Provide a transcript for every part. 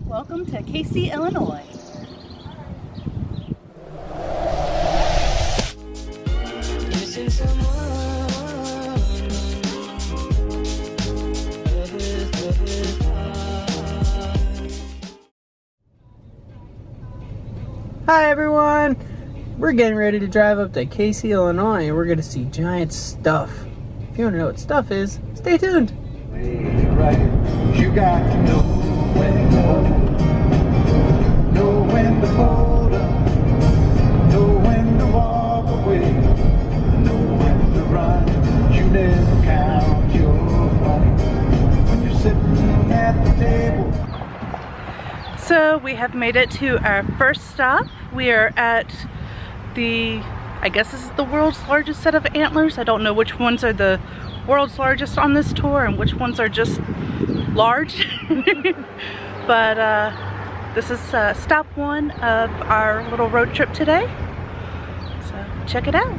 Welcome to Casey, Illinois. Hi everyone! We're getting ready to drive up to Casey, Illinois, and we're going to see giant stuff. If you want to know what stuff is, stay tuned! Right. You got to know when to hold, know when to hold up, know when to walk away, know when to run. You never count your money when you're sitting at the table. So we have made it to our first stop. We are at I guess this is the world's largest set of antlers. I don't know which ones are the world's largest on this tour and which ones are just large. But this is stop one of our little road trip today. So check it out.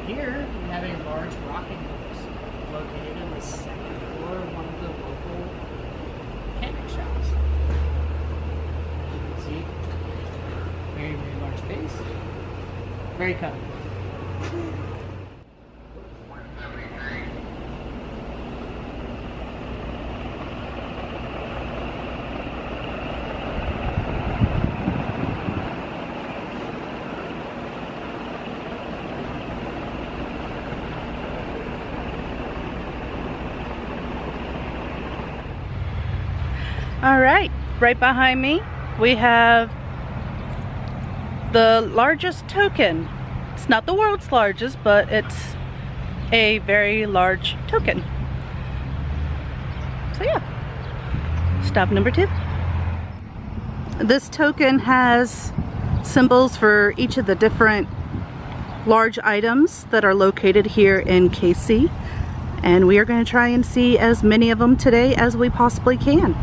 Here we have a large rocking horse located in the second floor of one of the local mechanic shops. As you can see, very, very large space. Very comfortable. All right, right behind me we have the largest token. It's not the world's largest, but it's a very large token. So yeah, stop number 2. This token has symbols for each of the different large items that are located here in Casey, and we are going to try and see as many of them today as we possibly can.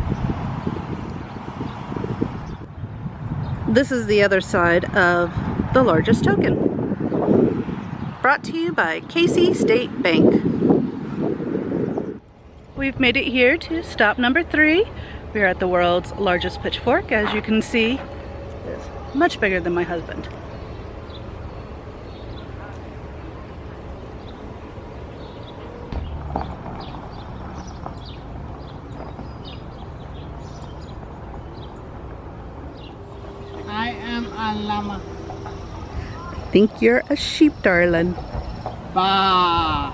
This is the other side of the largest token. Brought to you by Casey State Bank. We've made it here to stop number 3. We're at the world's largest pitchfork. As you can see, it's much bigger than my husband. I am a llama. I think you're a sheep, darling. Bah!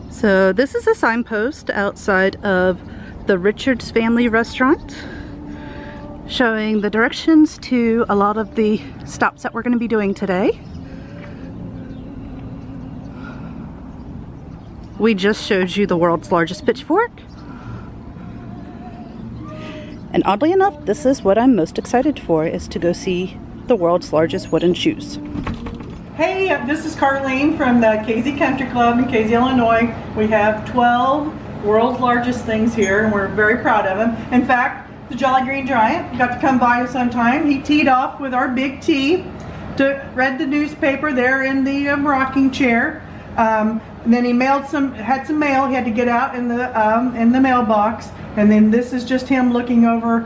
So this is a signpost outside of the Richards Family Restaurant, showing the directions to a lot of the stops that we're going to be doing today. We just showed you the world's largest pitchfork. And oddly enough, this is what I'm most excited for, is to go see the world's largest wooden shoes. Hey, this is Carlene from the Casey Country Club in Casey, Illinois. We have 12 world's largest things here, and we're very proud of them. In fact, the Jolly Green Giant got to come by sometime. He teed off with our big T, read the newspaper there in the rocking chair. And then he had some mail he had to get out in the mailbox. And then this is just him looking over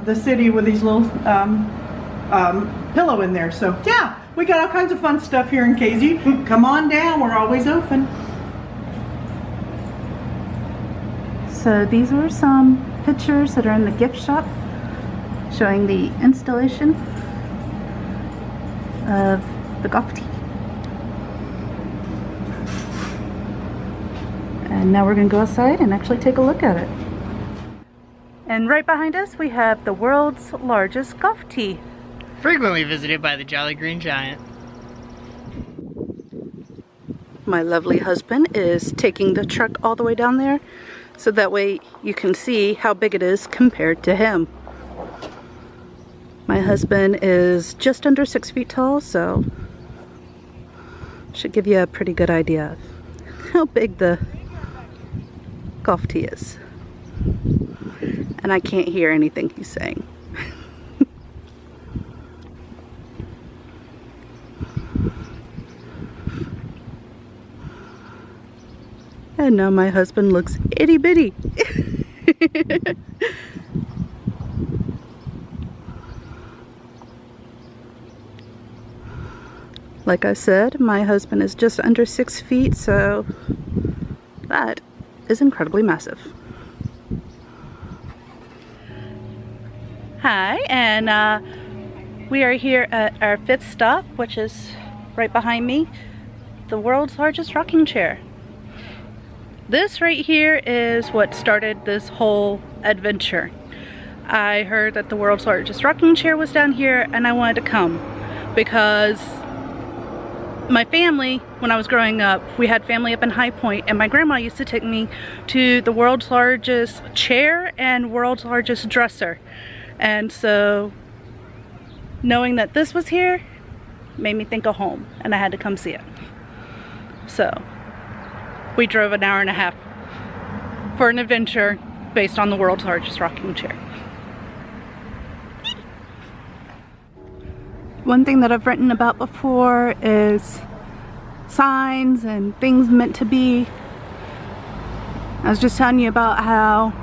the city with these little pillow in there. So yeah, we got all kinds of fun stuff here in Casey. Come on down, we're always open. So these are some pictures that are in the gift shop showing the installation of the golf tee. And now we're going to go outside and actually take a look at it. And right behind us we have the world's largest golf tee. Frequently visited by the Jolly Green Giant. My lovely husband is taking the truck all the way down there, so that way you can see how big it is compared to him. My husband is just under 6 feet tall, so should give you a pretty good idea of how big the golf tee is. and I can't hear anything he's saying. And now my husband looks itty bitty. Like I said, my husband is just under 6 feet, so that is incredibly massive. Hi, and we are here at our 5th stop, which is right behind me, the world's largest rocking chair. This right here is what started this whole adventure. I heard that the world's largest rocking chair was down here, and I wanted to come because my family, when I was growing up, we had family up in High Point, and my grandma used to take me to the world's largest chair and world's largest dresser. And so knowing that this was here made me think of home, and I had to come see it. So we drove an hour and a half for an adventure based on the world's largest rocking chair. One thing that I've written about before is signs and things meant to be. I was just telling you about how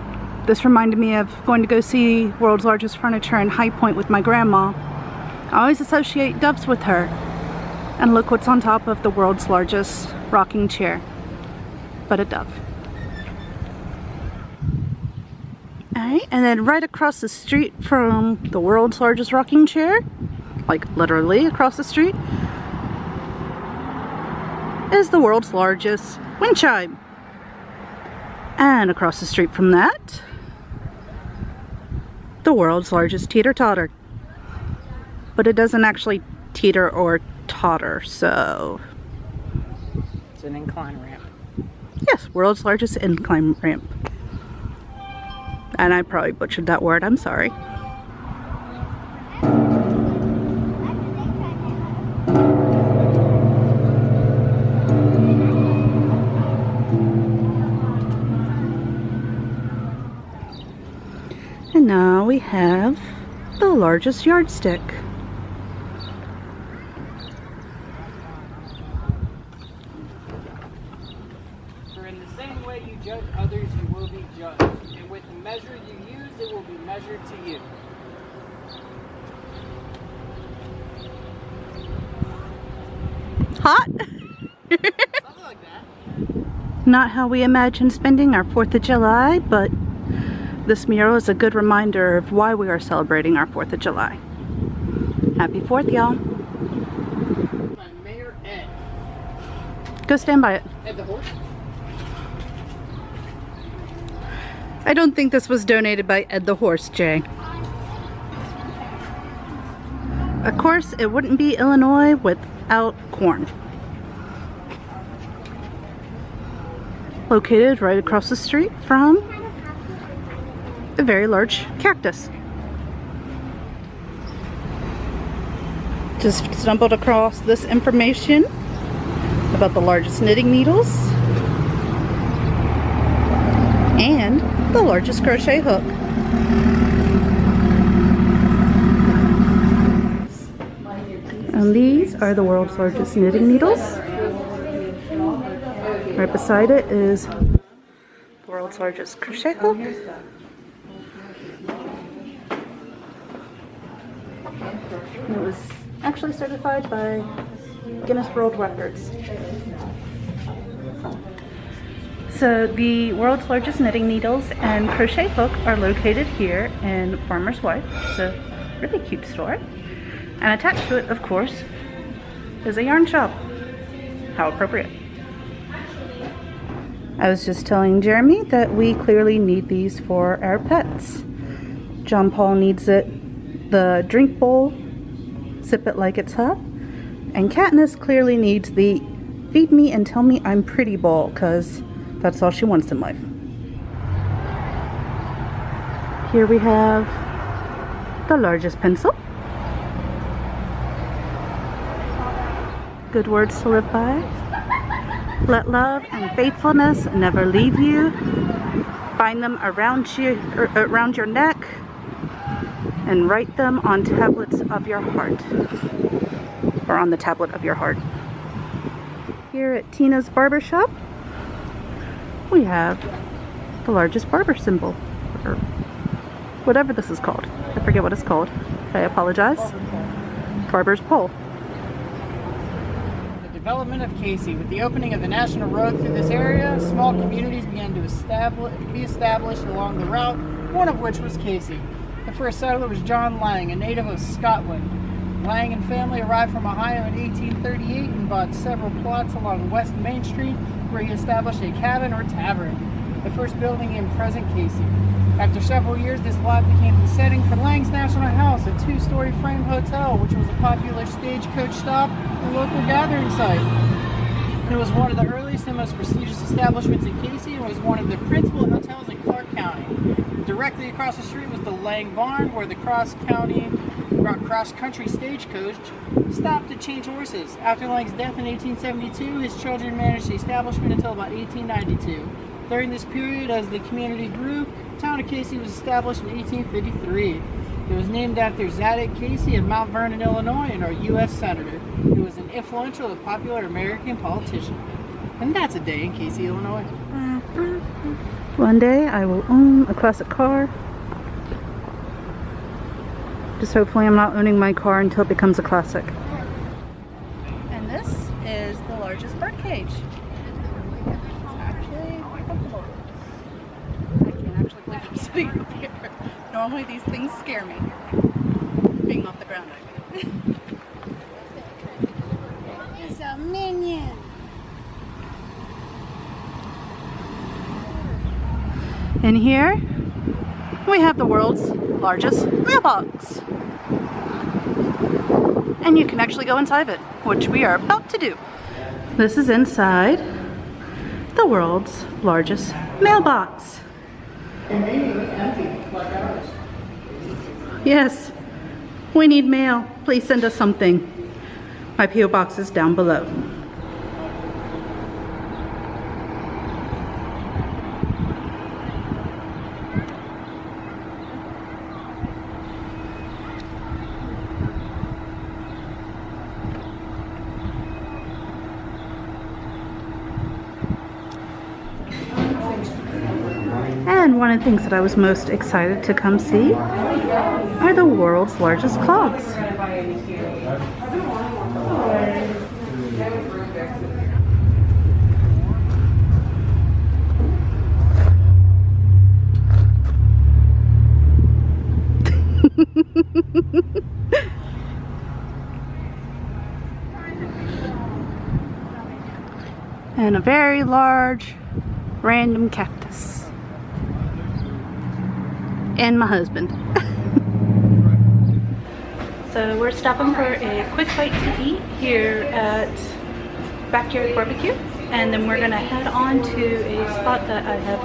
this reminded me of going to go see world's largest furniture in High Point with my grandma. I always associate doves with her. And look what's on top of the world's largest rocking chair, but a dove. Alright, and then right across the street from the world's largest rocking chair, like literally across the street, is the world's largest wind chime. And across the street from that, the world's largest teeter-totter. But it doesn't actually teeter or totter, so... It's an incline ramp. Yes, world's largest incline ramp. And I probably butchered that word, I'm sorry. And now we have the largest yardstick. For in the same way you judge others, you will be judged. And with the measure you use, it will be measured to you. Hot? Something like that. Not how we imagine spending our 4th of July, but this mural is a good reminder of why we are celebrating our 4th of July. Happy 4th, y'all. By Mayor Ed. Go stand by it. Ed the horse. I don't think this was donated by Ed the Horse, Jay. Of course, it wouldn't be Illinois without corn. Located right across the street from a very large cactus. Just stumbled across this information about the largest knitting needles and the largest crochet hook. And these are the world's largest knitting needles. Right beside it is the world's largest crochet hook. And it was actually certified by Guinness World Records. So the world's largest knitting needles and crochet hook are located here in Barbers Pole. It's a really cute store. And attached to it, of course, is a yarn shop. How appropriate. I was just telling Jeremy that we clearly need these for our pets. John Paul needs it, the drink bowl, sip it like it's hot. And Katniss clearly needs the feed me and tell me I'm pretty bowl, because that's all she wants in life. Here we have the largest pencil. Good words to live by. Let love and faithfulness never leave you. bind them around you, around your neck, and write them on tablets of your heart, or on the tablet of your heart. Here at Tina's Barber Shop, we have the largest barber symbol, or whatever this is called. I forget what it's called. I apologize. Barbers Pole. The development of Casey. With the opening of the national road through this area, small communities began to be established along the route, one of which was Casey. The first settler was John Lang, a native of Scotland. Lang and family arrived from Ohio in 1838 and bought several plots along West Main Street, where he established a cabin or tavern, the first building in present Casey. After several years, this lot became the setting for Lang's National House, a two-story frame hotel, which was a popular stagecoach stop and local gathering site. It was one of the earliest and most prestigious establishments in Casey and was one of the principal hotels in Clark County. Directly across the street was the Lang Barn, where the cross-country stagecoach stopped to change horses. After Lang's death in 1872, his children managed the establishment until about 1892. During this period, as the community grew, the town of Casey was established in 1853. It was named after Zadok Casey of Mount Vernon, Illinois, and our U.S. Senator, who was an influential and popular American politician. And that's a day in Casey, Illinois. One day I will own a classic car. Just hopefully I'm not owning my car until it becomes a classic. And this is the largest bird cage. It's actually comfortable. I can't actually believe I'm sitting up here. Normally these things scare me. Being off the ground, I mean. It's a minion. In here, we have the world's largest mailbox. And you can actually go inside of it, which we are about to do. This is inside the world's largest mailbox. Yes, we need mail. Please send us something. My P.O. box is down below. And one of the things that I was most excited to come see are the world's largest clocks. And a very large random cactus. And my husband. So we're stopping for a quick bite to eat here at Backyard Barbecue, and then we're gonna head on to a spot that I have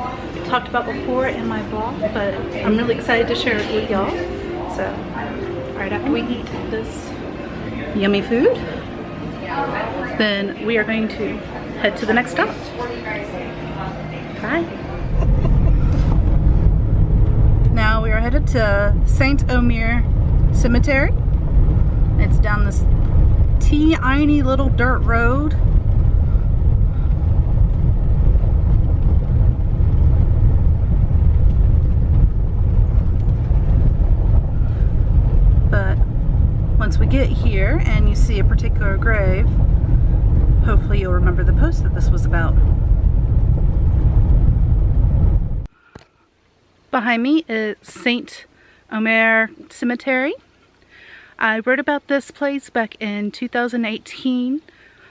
talked about before in my vlog, but I'm really excited to share it with y'all. So right after we eat this yummy food, then we are going to head to the next stop. Bye. Now we are headed to Saint-Omer Cemetery. It's down this teeny little dirt road. But once we get here and you see a particular grave, hopefully you'll remember the post that this was about. Behind me is Saint-Omer Cemetery. I wrote about this place back in 2018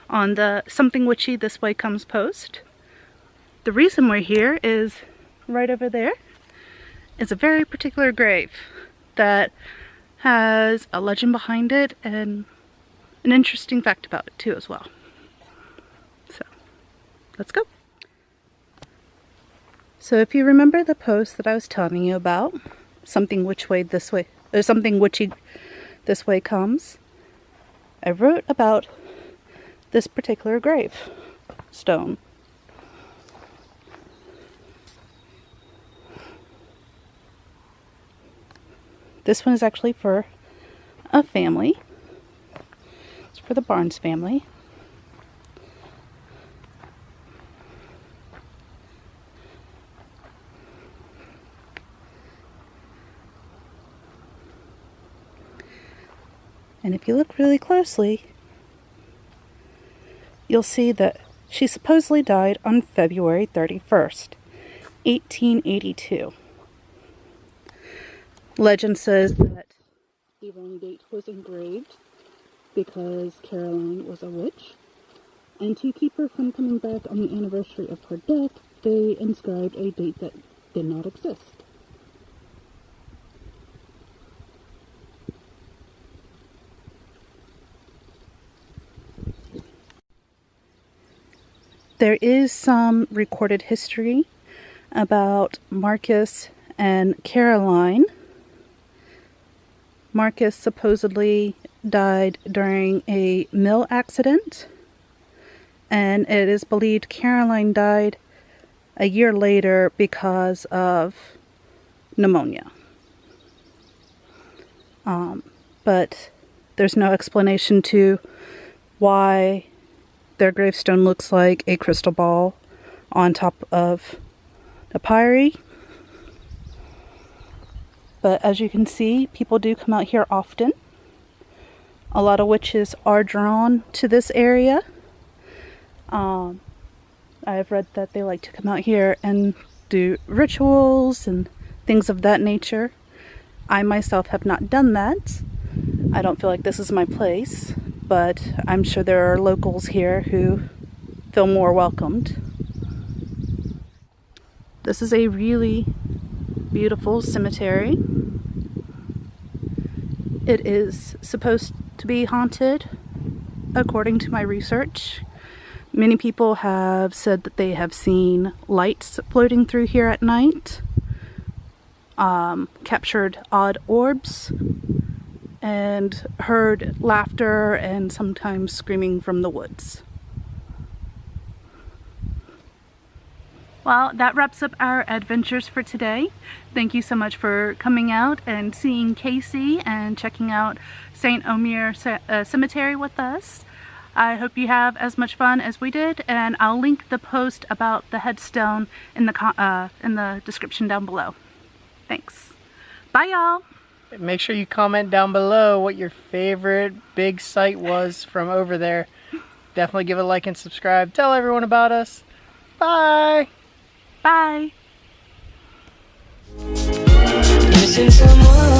on the Something Witchy This Way Comes post. The reason we're here is right over there is a very particular grave that has a legend behind it and an interesting fact about it too as well. So, let's go. So if you remember the post that I was telling you about, something witchy this way comes, I wrote about this particular grave stone. This one is actually for a family. It's for the Barnes family. And if you look really closely, you'll see that she supposedly died on February 31st, 1882. Legend says that the wrong date was engraved because Caroline was a witch, and to keep her from coming back on the anniversary of her death, they inscribed a date that did not exist. There is some recorded history about Marcus and Caroline. Marcus supposedly died during a mill accident, and it is believed Caroline died a year later because of pneumonia. But there's no explanation to why their gravestone looks like a crystal ball on top of a pyre. But as you can see, people do come out here often. A lot of witches are drawn to this area. I've read that they like to come out here and do rituals and things of that nature. I myself have not done that. I don't feel like this is my place, but I'm sure there are locals here who feel more welcomed. This is a really beautiful cemetery. It is supposed to be haunted, according to my research. Many people have said that they have seen lights floating through here at night, captured odd orbs, and heard laughter and sometimes screaming from the woods. Well, that wraps up our adventures for today. Thank you so much for coming out and seeing Casey and checking out Saint-Omer Cemetery with us. I hope you have as much fun as we did, and I'll link the post about the headstone in the description down below. Thanks. Bye, y'all. Make sure you comment down below what your favorite big sight was from over there. Definitely give it a like and subscribe. Tell everyone about us. Bye. Bye. Missing someone.